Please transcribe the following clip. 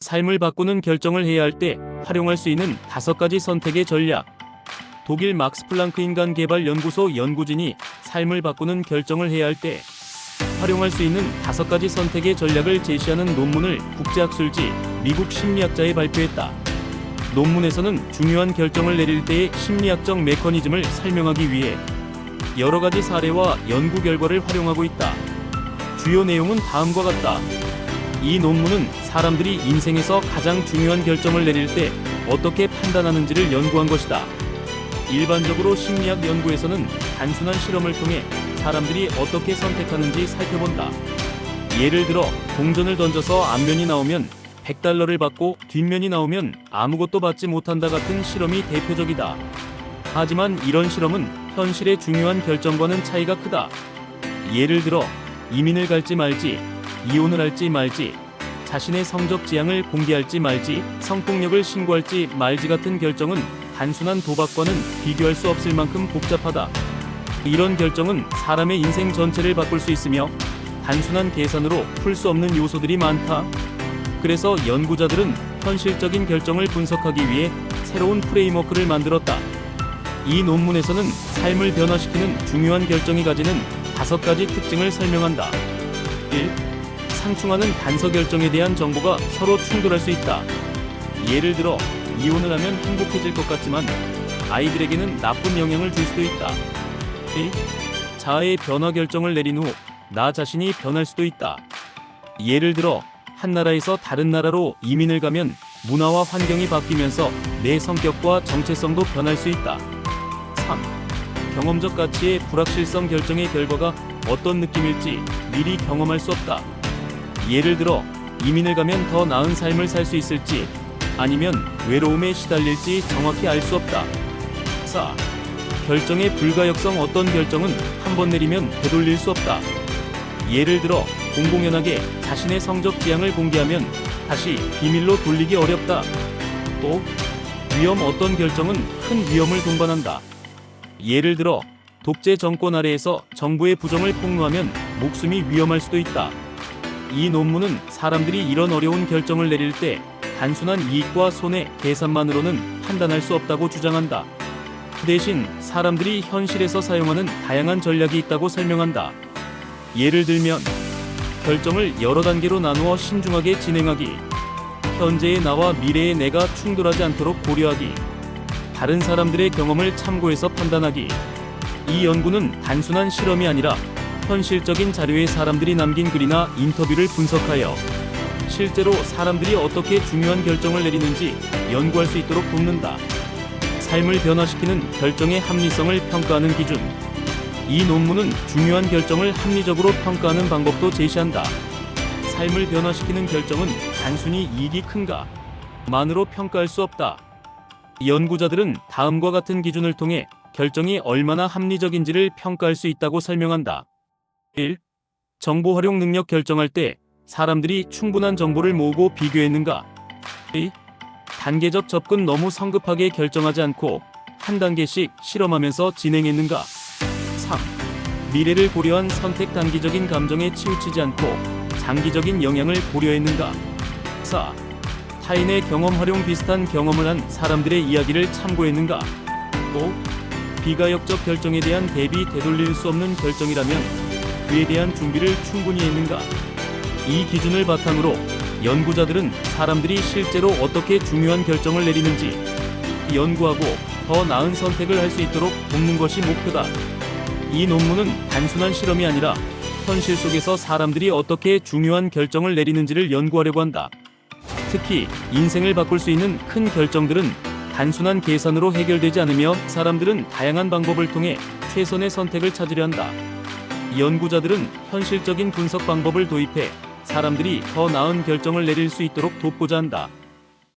삶을 바꾸는 결정을 해야 할 때 활용할 수 있는 5가지 선택의 전략. 독일 막스 플랑크 인간개발연구소 연구진이 삶을 바꾸는 결정을 해야 할 때 활용할 수 있는 5가지 선택의 전략을 제시하는 논문을 국제학술지 미국 심리학자에 발표했다. 논문에서는 중요한 결정을 내릴 때의 심리학적 메커니즘을 설명하기 위해 여러 가지 사례와 연구 결과를 활용하고 있다. 주요 내용은 다음과 같다. 이 논문은 사람들이 인생에서 가장 중요한 결정을 내릴 때 어떻게 판단하는지를 연구한 것이다. 일반적으로 심리학 연구에서는 단순한 실험을 통해 사람들이 어떻게 선택하는지 살펴본다. 예를 들어 동전을 던져서 앞면이 나오면 $100를 받고 뒷면이 나오면 아무것도 받지 못한다 같은 실험이 대표적이다. 하지만 이런 실험은 현실의 중요한 결정과는 차이가 크다. 예를 들어 이민을 갈지 말지, 이혼을 할지 말지, 자신의 성적 지향을 공개할지 말지, 성폭력을 신고할지 말지 같은 결정은 단순한 도박과는 비교할 수 없을 만큼 복잡하다. 이런 결정은 사람의 인생 전체를 바꿀 수 있으며 단순한 계산으로 풀 수 없는 요소들이 많다. 그래서 연구자들은 현실적인 결정을 분석하기 위해 새로운 프레임워크를 만들었다. 이 논문에서는 삶을 변화시키는 중요한 결정이 가지는 5가지 특징을 설명한다. 1. 상충하는 단서 결정에 대한 정보가 서로 충돌할 수 있다. 예를 들어 이혼을 하면 행복해질 것 같지만 아이들에게는 나쁜 영향을 줄 수도 있다. 2. 자아의 변화 결정을 내린 후 나 자신이 변할 수도 있다. 예를 들어 한 나라에서 다른 나라로 이민을 가면 문화와 환경이 바뀌면서 내 성격과 정체성도 변할 수 있다. 3. 경험적 가치의 불확실성 결정의 결과가 어떤 느낌일지 미리 경험할 수 없다. 예를 들어 이민을 가면 더 나은 삶을 살 수 있을지 아니면 외로움에 시달릴지 정확히 알 수 없다. 4. 결정의 불가역성 어떤 결정은 한 번 내리면 되돌릴 수 없다. 예를 들어 공공연하게 자신의 성적 지향을 공개하면 다시 비밀로 돌리기 어렵다. 또 위험 어떤 결정은 큰 위험을 동반한다. 예를 들어 독재 정권 아래에서 정부의 부정을 폭로하면 목숨이 위험할 수도 있다. 이 논문은 사람들이 이런 어려운 결정을 내릴 때 단순한 이익과 손해 계산만으로는 판단할 수 없다고 주장한다. 대신 사람들이 현실에서 사용하는 다양한 전략이 있다고 설명한다. 예를 들면 결정을 여러 단계로 나누어 신중하게 진행하기, 현재의 나와 미래의 내가 충돌하지 않도록 고려하기, 다른 사람들의 경험을 참고해서 판단하기. 이 연구는 단순한 실험이 아니라 현실적인 자료에 사람들이 남긴 글이나 인터뷰를 분석하여 실제로 사람들이 어떻게 중요한 결정을 내리는지 연구할 수 있도록 돕는다. 삶을 변화시키는 결정의 합리성을 평가하는 기준. 이 논문은 중요한 결정을 합리적으로 평가하는 방법도 제시한다. 삶을 변화시키는 결정은 단순히 이익이 큰가 만으로 평가할 수 없다. 연구자들은 다음과 같은 기준을 통해 결정이 얼마나 합리적인지를 평가할 수 있다고 설명한다. 1. 정보 활용 능력 결정할 때 사람들이 충분한 정보를 모으고 비교했는가. 2. 단계적 접근 너무 성급하게 결정하지 않고 한 단계씩 실험하면서 진행했는가. 3. 미래를 고려한 선택 단기적인 감정에 치우치지 않고 장기적인 영향을 고려했는가. 4. 타인의 경험 활용 비슷한 경험을 한 사람들의 이야기를 참고했는가. 5. 비가역적 결정에 대한 대비 되돌릴 수 없는 결정이라면 그에 대한 준비를 충분히 했는가. 이 기준을 바탕으로 연구자들은 사람들이 실제로 어떻게 중요한 결정을 내리는지 연구하고 더 나은 선택을 할 수 있도록 돕는 것이 목표다. 이 논문은 단순한 실험이 아니라 현실 속에서 사람들이 어떻게 중요한 결정을 내리는지를 연구하려고 한다. 특히 인생을 바꿀 수 있는 큰 결정들은 단순한 계산으로 해결되지 않으며 사람들은 다양한 방법을 통해 최선의 선택을 찾으려 한다. 연구자들은 현실적인 분석 방법을 도입해 사람들이 더 나은 결정을 내릴 수 있도록 돕고자 한다.